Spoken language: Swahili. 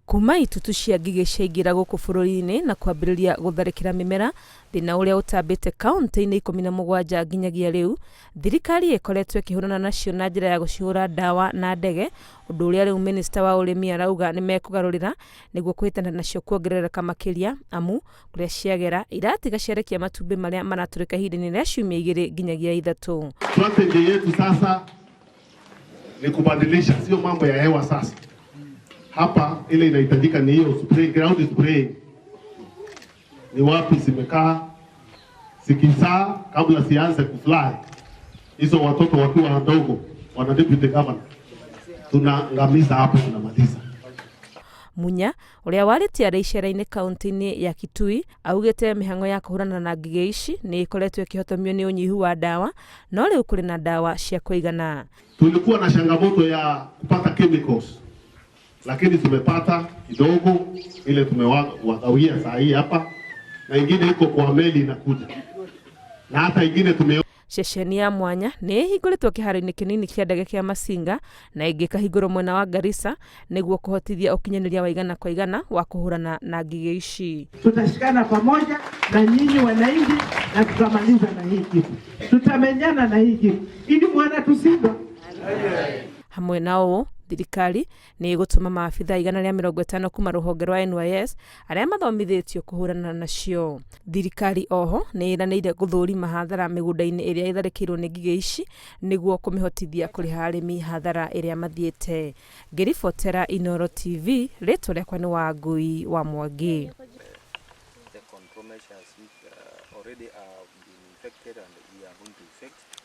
Kuuma itutu cia ngigi ciaingira guku bururi-ini na kwambiriria gutharikira mimera thina uria utambite kaunti-ini 17 nginyagia riu, thirikari ikoretwo ikihuurana nacio na njira ya gucihura dawa na ndege, undu uria riu Minista wa urimi arauga ni mekugarurira niguo kwitana nacio kuongerereka makiria, amu kuria ciagera iratiga ciarekia matumbi maria maraturika ihinda-ini ria ciumia 2 nginyagia 3. Strategy yetu sasa ni kubadilisha, sio mambo ya hewa sasa. Hapa ile inahitajika ni hiyo spray, ground spray. Ni wapi zimekaa sikizaa kabla sianze kufly. Hizo watoto wakiwa wadogo wana deputy governor. Tunangamiza hapo, tunamaliza. Munya uria waritie icera-ini kaunti-ini ya Kitui augite mihango ya kuhurana na ngigi ici ni ikoretwo ikihotomio ni unyihu wa dawa, no riu kuri na dawa cia kuigana. Tulikuwa na changamoto ya kupata chemicals, lakini tumepata kidogo, ile tumewagawia saa hii hapa, na ingine iko kwa meli inakuja, na hata ingine Ceceni ya Mwanya ni ihingũrĩtwo kĩharo-inĩ kinini kia ndege kia Masinga na ingĩ kahingũrwo mwena wa Garissa niguo kuhotithia ukinyanĩria wa igana kwa igana wa kuhurana na ngigi ici. Tutashikana pamoja na nyinyi wananchi na tutamaliza na hii kitu. Tutamenyana na hii kitu ili mwana tusiba. Hamwe nao thirikari ni igutuma maabitha 150 kuma ruhonge rwa NYS aria mathomithitio kuhurana nacio. Thirikari oho ni iranĩire guthũrima hathara migunda-ini iria itharĩkĩirwo ni ngigi ici niguo kumihotithia kuriha arimi hathara iria mathiĩte. Ngĩribotera Inooro TV, rĩtwa rĩakwa nĩ Wangui wa Mwangi. The control measures already are being effected and we are going to effect.